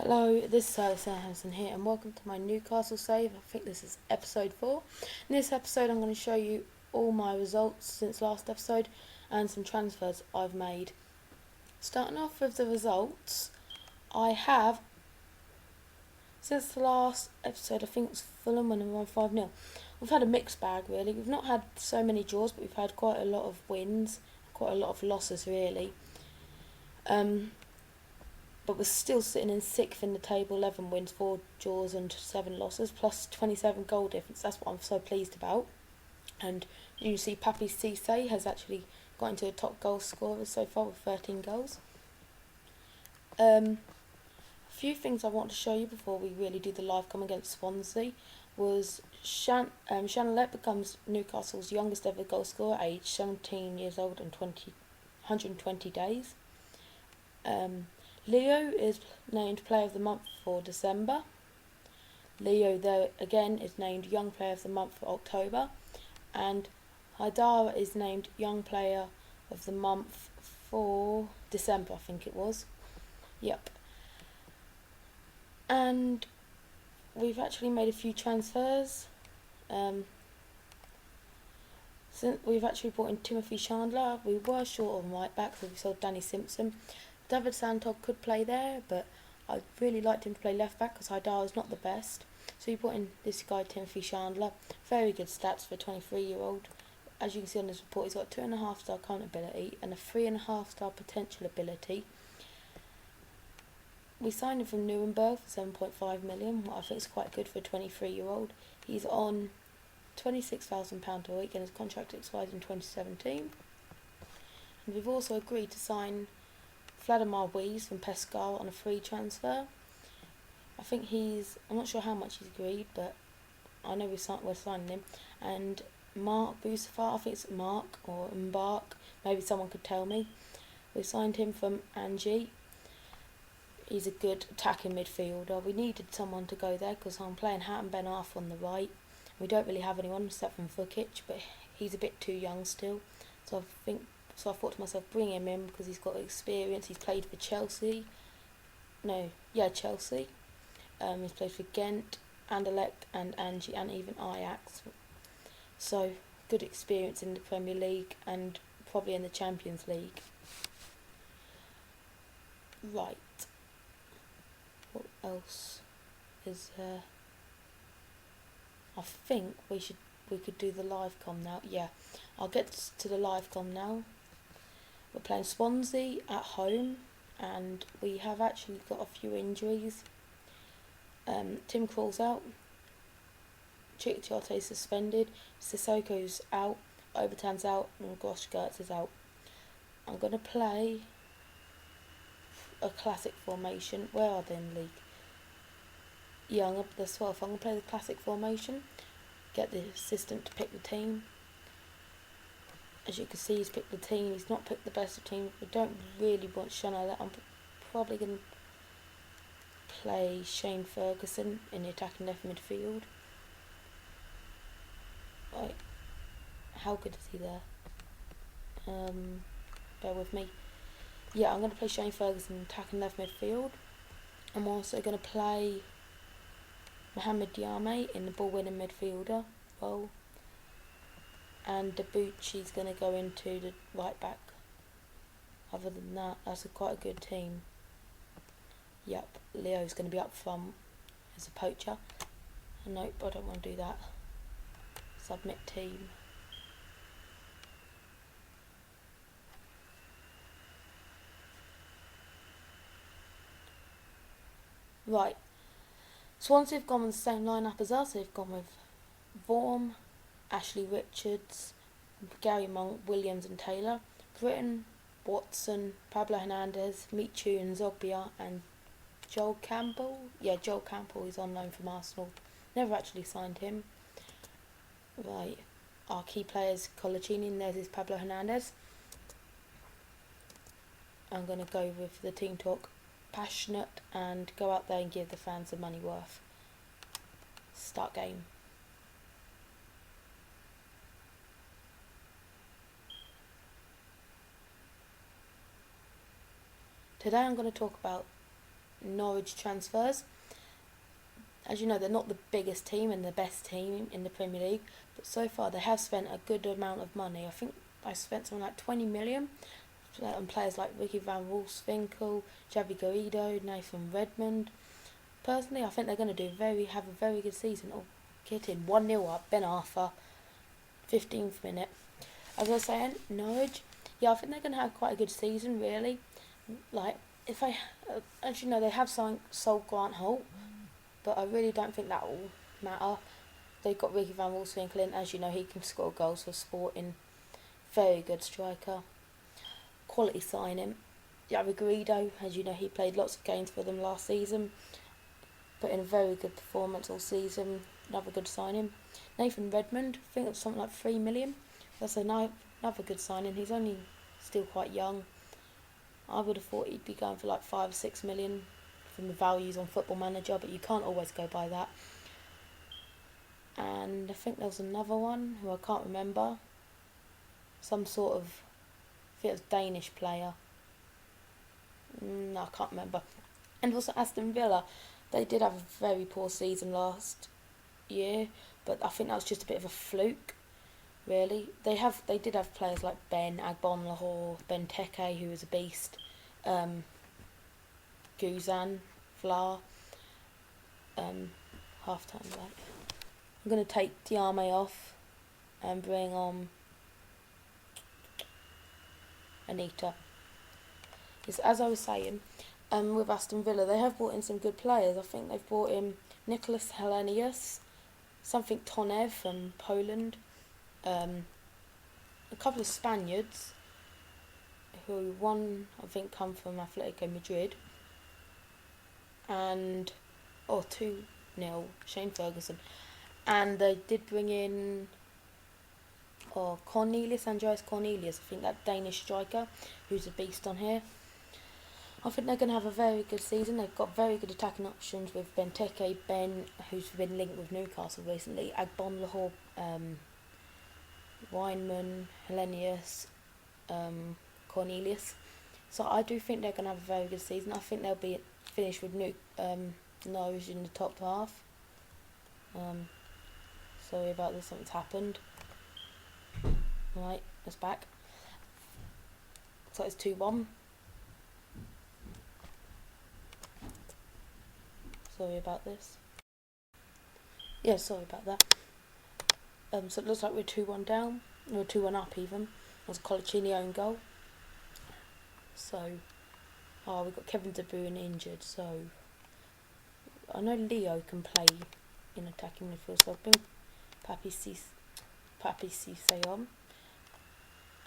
Hello, this is Alice Hanson here, and welcome to my Newcastle save. I think this is episode 4. In this episode, I'm going to show you all my results since last episode and some transfers I've made. Starting off with the results, I have, since the last episode, I think it's Fulham winning 5-0. We've had a mixed bag, really. We've not had so many draws, but we've had quite a lot of wins, quite a lot of losses, really. But we're still sitting in 6th in the table, 11 wins, 4 draws and 7 losses, plus 27 goal difference. That's what I'm so pleased about. And you see Papi Cisse has actually got into the top goal scorer so far with 13 goals. A few things I want to show you before we really do the live come against Swansea was Shannon becomes Newcastle's youngest ever goal scorer, aged 17 years old and 120 days. Leo is named Player of the Month for December. Leo, there again, is named Young Player of the Month for October. And Haidara is named Young Player of the Month for December, I think it was. Yep. And we've actually made a few transfers. Since we've actually brought in Timothy Chandler. We were short on right back, so we sold Danny Simpson. David Santog could play there, but I really liked him to play left back because Haidara's not the best. So we brought in this guy, Timothy Chandler. Very good stats for a 23-year-old. As you can see on this report, he's got 2.5 star current ability and a 3.5 star potential ability. We signed him from Nuremberg for 7.5 million, what I think is quite good for a 23-year-old. He's on £26,000 a week and his contract expires in 2017. And we've also agreed to sign Vladimir Weiss from Pescara on a free transfer. I think I'm not sure how much he's agreed, but I know we're signing him. And Mark Busafar, I think it's Mark or Mbark, maybe someone could tell me. We signed him from Angie. He's a good attacking midfielder. We needed someone to go there because I'm playing Hatton Ben Arth on the right. We don't really have anyone except from Vukic, but he's a bit too young still. So I thought to myself, bring him in because he's got experience. He's played for Chelsea. Chelsea. He's played for Ghent, Anderlecht and Angie and even Ajax. So, good experience in the Premier League and probably in the Champions League. Right. What else is there? I think we could do the live com now. Yeah, I'll get to the live com now. We're playing Swansea at home, and we have actually got a few injuries. Tim Krul's out, Chick suspended, Sissoko's out, Obertan's out, and Gosh Gertz is out. I'm going to play a classic formation. Where are they in the league? Yeah, I'm going to play the classic formation, get the assistant to pick the team. As you can see, he's picked the team. He's not picked the best of teams. We don't really want Chanel. I'm probably going to play Shane Ferguson in the attacking left midfield. Right. How good is he there? Bear with me. Yeah, I'm going to play Shane Ferguson in attacking left midfield. I'm also going to play Mohamed Diame in the ball-winning midfielder role. And Debuchy's going to go into the right back. Other than that, that's quite a good team. Yep, Leo's going to be up front as a poacher. Nope, I don't want to do that. Submit team. Right. Swansea have gone with the same lineup as us. They've gone with Vorm, Ashley Richards, Gary Monk, Williams and Taylor. Britton, Watson, Pablo Hernandez, Michu and Zogbia and Joel Campbell. Yeah, Joel Campbell is on loan from Arsenal. Never actually signed him. Right, our key players, Colaccini, and there's his Pablo Hernandez. I'm going to go with the team talk. Passionate and go out there and give the fans the money worth. Start game. Today I'm going to talk about Norwich transfers. As you know, they're not the biggest team and the best team in the Premier League, but so far they have spent a good amount of money. I think I spent something like 20 million on players like Ricky Van Wolfswinkel, Javi Guido, Nathan Redmond. Personally, I think they're going to have a very good season. Oh, kidding, 1-0 up, Ben Arthur, 15th minute. As I was saying, Norwich, yeah, I think they're going to have quite a good season, really. Like, as you know, they have sold Grant Holt, but I really don't think that will matter. They've got Ricky Van Wolfswinkel in, as you know, he can score goals for Sporting. Very good striker. Quality signing. Javi Guido, as you know, he played lots of games for them last season. Put in a very good performance all season. Another good signing. Nathan Redmond, I think it was something like 3 million. That's another good signing. He's only still quite young. I would have thought he'd be going for like 5 or 6 million from the values on Football Manager, but you can't always go by that. And I think there was another one who I can't remember. Some sort of, I think it was Danish player. No, I can't remember. And also Aston Villa, they did have a very poor season last year, but I think that was just a bit of a fluke, really. They did have players like Ben Agbonlahor, Ben Teke, who was a beast, Guzan, Vla, half-time break. I'm going to take Diame off and bring on Anita. Yes, as I was saying, with Aston Villa, they have brought in some good players. I think they've brought in Nicholas Helenius, something Tonev from Poland, a couple of Spaniards, who one I think come from Atletico Madrid, and 2-0 Shane Ferguson, and they did bring in Andreas Cornelius, I think that Danish striker who's a beast on here. I think they're going to have a very good season. They've got very good attacking options with Benteke, Ben, who's been linked with Newcastle recently, Agbonlahor, Weinman, Helenius, Cornelius. So I do think they're going to have a very good season. I think they'll be finished with Norwich in the top half. Sorry about this, something's happened. Right, it's back. So it's 2-1. Sorry about this. Yeah, sorry about that. So it looks like we're 2-1 down. We're 2-1 up even. It was a Colaccini own goal. So, we've got Kevin De Bruyne injured, so I know Leo can play in attacking midfield, so I'll bring Papi Cisse on.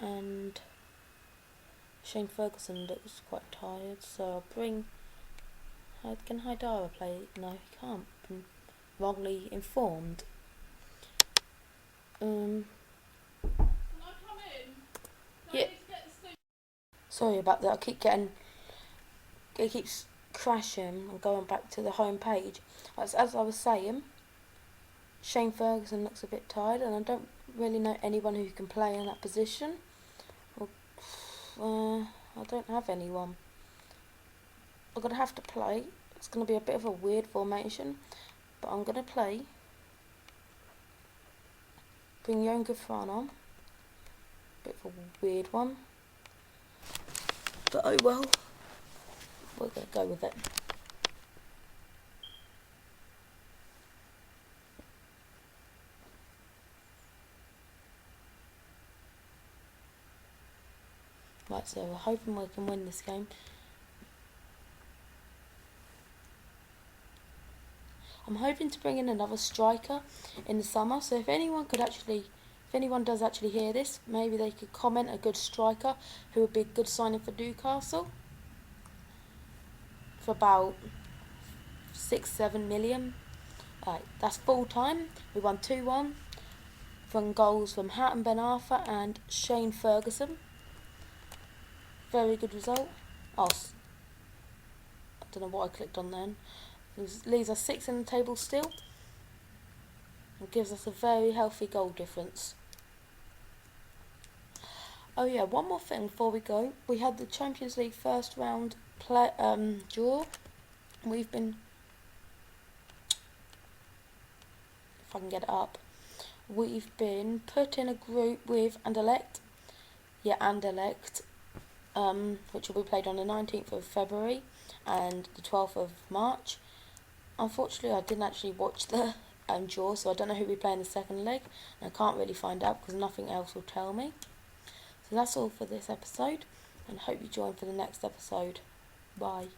And Shane Ferguson looks quite tired, so I'll bring... Can Haidara play? No, he can't. I'm wrongly informed. Can I come in? Yeah. Sorry about that. It keeps crashing and going back to the home page. As I was saying, Shane Ferguson looks a bit tired, and I don't really know anyone who can play in that position. I don't have anyone. I'm going to have to play. It's going to be a bit of a weird formation, but I'm going to play. Bring Jon Gafran on. Bit of a weird one. But oh well. We're going to go with it. Right, so we're hoping we can win this game. I'm hoping to bring in another striker in the summer, so if anyone does actually hear this, maybe they could comment a good striker who would be a good signing for Newcastle for about 6-7 million. Right, that's full time. We won 2-1 from goals from Hatton Ben Arthur and Shane Ferguson. Very good result. I don't know what I clicked on then. It leaves us 6th in the table still. It gives us a very healthy goal difference. Oh yeah, one more thing before we go. We had the Champions League first round draw. we've been, if I can get it up, we've been put in a group with Anderlecht, which will be played on the 19th of February and the 12th of March. Unfortunately, I didn't actually watch the draw, so I don't know who we play in the second leg, and I can't really find out because nothing else will tell me. So that's all for this episode, and hope you join for the next episode. Bye.